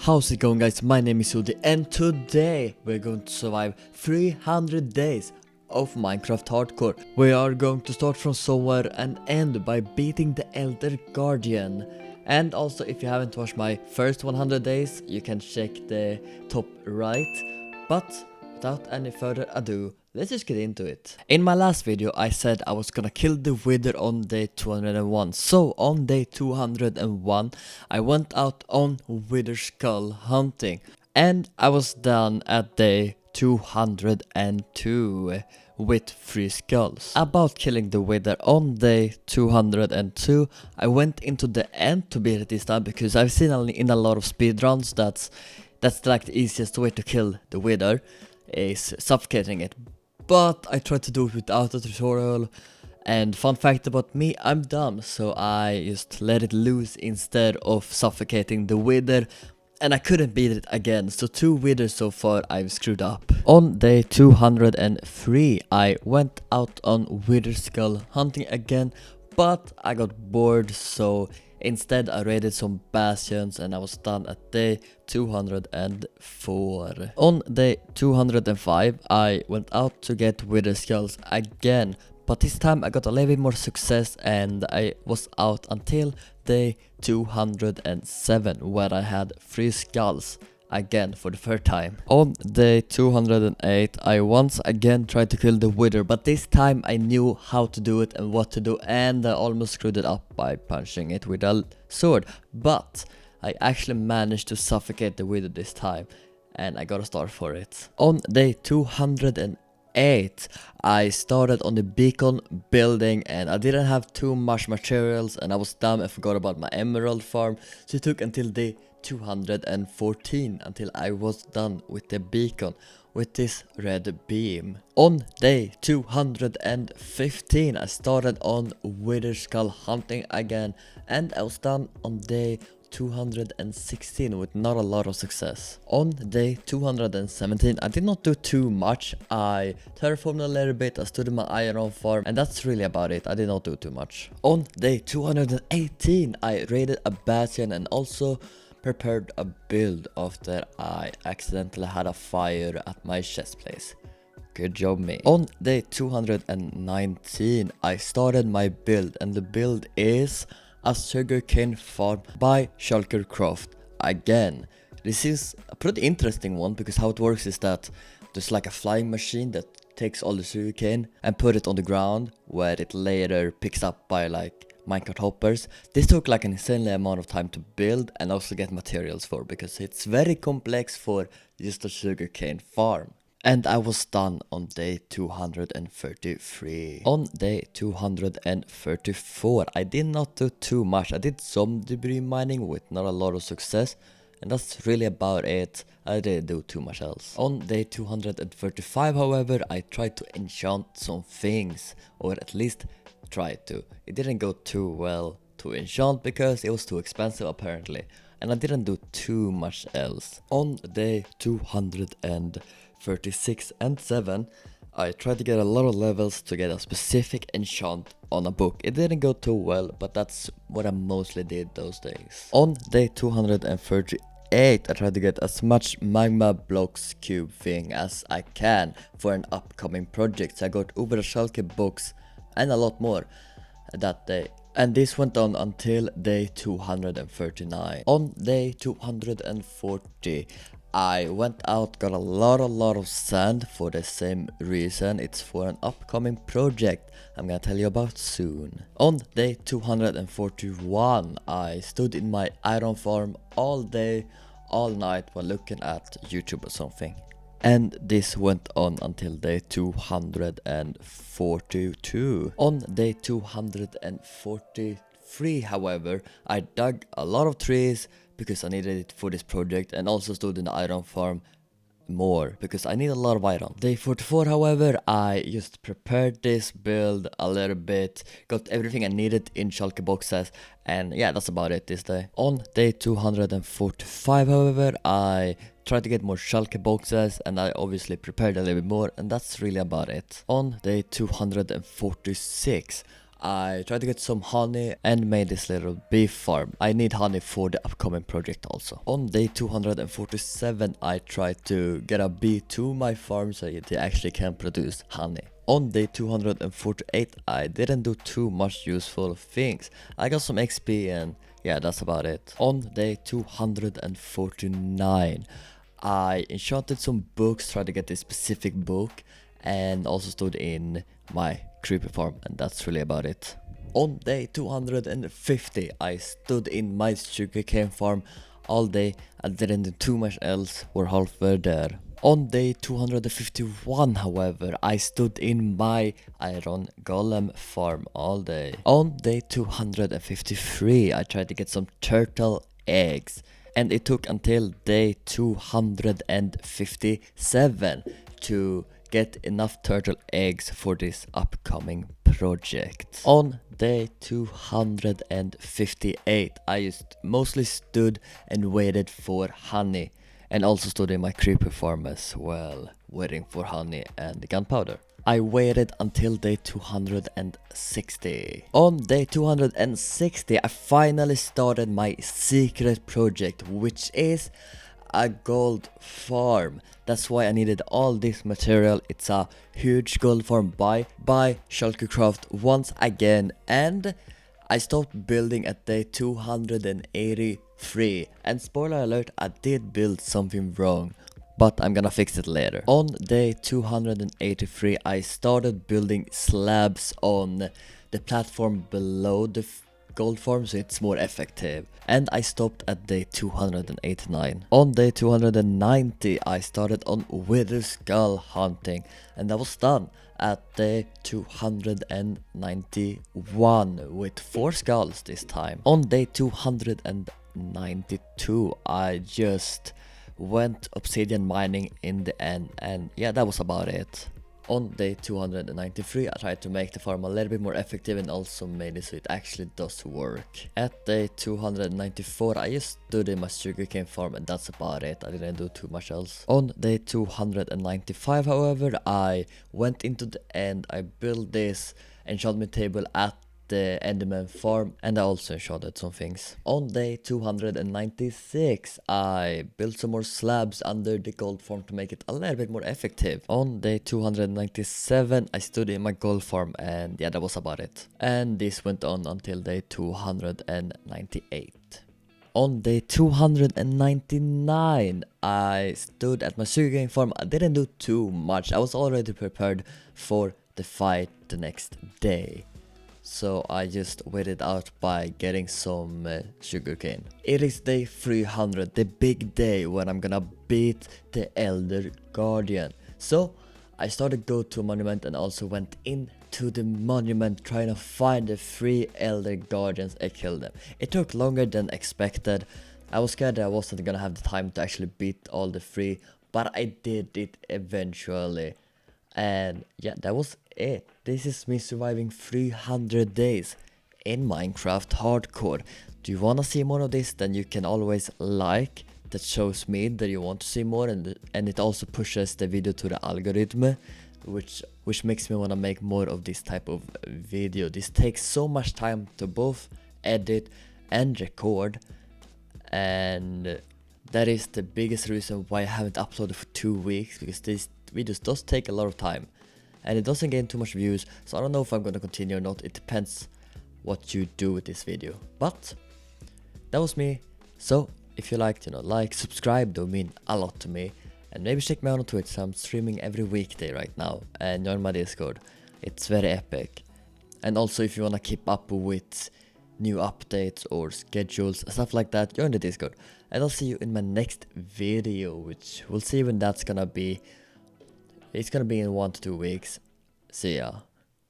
How's it going, guys? My name is Zodi and today we're going to survive 300 days of Minecraft Hardcore. We are going to start from somewhere and end by beating the Elder Guardian. And also, if you haven't watched my first 100 days, you can check the top right. But without any further ado, let's just get into it. In my last video, I said I was gonna kill the Wither on day 201. So on day 201, I went out on Wither Skull hunting. And I was done at day 202 with 3 skulls. About killing the Wither on day 202, I went into the end to beat it this time because I've seen in a lot of speedruns that's like the easiest way to kill the Wither is suffocating it. But I tried to do it without a tutorial, and fun fact about me, I'm dumb, so I just let it loose instead of suffocating the Wither, and I couldn't beat it again, so 2 Withers so far I've screwed up. On day 203, I went out on Wither Skull hunting again, but I got bored, so instead I raided some bastions and I was done at day 204. On day 205 I went out to get Wither Skulls again, but this time I got a little bit more success and I was out until day 207 where I had 3 skulls again for the third time. On day 208 I once again tried to kill the Wither, but this time I knew how to do it and what to do, and I almost screwed it up by punching it with a sword, but I actually managed to suffocate the Wither this time and I got a star for it. On day 208 I started on the beacon building and I didn't have too much materials and I was dumb and forgot about my emerald farm, so it took until day 214 until I was done with the beacon with this red beam. On day 215 I started on Wither Skull hunting again and I was done on day 216 with not a lot of success. On day 217 I did not do too much. I terraformed a little bit, I stood in my iron farm, and that's really about it. I did not do too much. On day 218 I raided a bastion and also prepared a build after I accidentally had a fire at my chest place. Good job me. On day 219 I started my build, and the build is a sugarcane farm by Shulkercraft again. This is a pretty interesting one because how it works is that there's like a flying machine that takes all the sugarcane and put it on the ground where it later picks up by like minecart hoppers. This took like an insanely amount of time to build and also get materials for, because it's very complex for just a sugarcane farm. And I was done on day 233. On day 234 I did not do too much. I did some debris mining with not a lot of success, and that's really about it. I didn't do too much else. On day 235 however I tried to enchant some things, or at least tried to. It didn't go too well to enchant because it was too expensive apparently, and I didn't do too much else. On day 236 and 7 I tried to get a lot of levels to get a specific enchant on a book. It didn't go too well, but that's what I mostly did those days. On day 238 I tried to get as much magma blocks cube thing as I can for an upcoming project. So I got over the Shulker books and a lot more that day, and this went on until day 239. On day 240 I went out, got a lot of sand for the same reason. It's for an upcoming project I'm gonna tell you about soon. On day 241 I stood in my iron farm all day, all night while looking at YouTube or something. And this went on until day 242. On day 243 however I dug a lot of trees because I needed it for this project, and also stood in the iron farm more because I need a lot of iron. Day 44 however I just prepared this build a little bit, got everything I needed in shulker boxes, and yeah, that's about it this day. On day 245 however I tried to get more shulker boxes and I obviously prepared a little bit more, and that's really about it. On day 246 I tried to get some honey and made this little bee farm. I need honey for the upcoming project also. On day 247 I tried to get a bee to my farm so they actually can produce honey. On day 248 I didn't do too much useful things. I got some XP and yeah, that's about it. On day 249 I enchanted some books, tried to get this specific book, and also stood in my creeper farm, and that's really about it. On day 250 I stood in my sugarcane farm all day. I didn't do too much else, we're halfway there. On day 251 however, I stood in my iron golem farm all day. On day 253 I tried to get some turtle eggs, and it took until day 257 to get enough turtle eggs for this upcoming project. On day 258 I just mostly stood and waited for honey, and also stood in my creeper farm as well, waiting for honey and gunpowder. I waited until day 260. On day 260 I finally started my secret project, which is a gold farm. That's why I needed all this material. It's a huge gold farm by Shulkercraft once again, and I stopped building at day 283, and spoiler alert, I did build something wrong, but I'm gonna fix it later. On day 283 I started building slabs on the platform below the gold farm so it's more effective, and I stopped at day 289. On day 290 I started on wither skull hunting, and that was done at day 291 with 4 skulls this time. On day 292 I just went obsidian mining in the end, and yeah, that was about it. On day 293 I tried to make the farm a little bit more effective and also made it so it actually does work. At day 294 I just stood in my sugarcane farm, and that's about it. I didn't do too much else. On day 295 however, I went into the end. I built this enchantment table at the Enderman farm, and I also enchanted some things. On day 296 I built some more slabs under the gold farm to make it a little bit more effective. On day 297 I stood in my gold farm, and yeah, that was about it. And this went on until day 298. On day 299 I stood at my sugarcane farm. I didn't do too much. I was already prepared for the fight the next day, so I just waited out by getting some sugarcane. It is day 300, the big day when I'm gonna beat the Elder Guardian. So I started go to a monument and also went into the monument trying to find the 3 Elder Guardians and kill them. It took longer than expected. I was scared that I wasn't gonna have the time to actually beat all the 3, but I did it eventually. And yeah, that was it. This is me surviving 300 days in Minecraft Hardcore. Do you wanna see more of this? Then you can always like. That shows me that you want to see more, and it also pushes the video to the algorithm, which makes me wanna make more of this type of video. This takes so much time to both edit and record, and that is the biggest reason why I haven't uploaded for 2 weeks, because these videos does take a lot of time and it doesn't gain too much views, so I don't know if I'm gonna continue or not. It depends what you do with this video. But that was me. So if you liked, like, subscribe, that would mean a lot to me, and maybe check me out on Twitch. I'm streaming every weekday right now, and join my Discord. It's very epic. And also if you wanna keep up with new updates or schedules, stuff like that, join the Discord. And I'll see you in my next video, which we'll see when that's gonna be. It's gonna be in 1 to 2 weeks. See ya.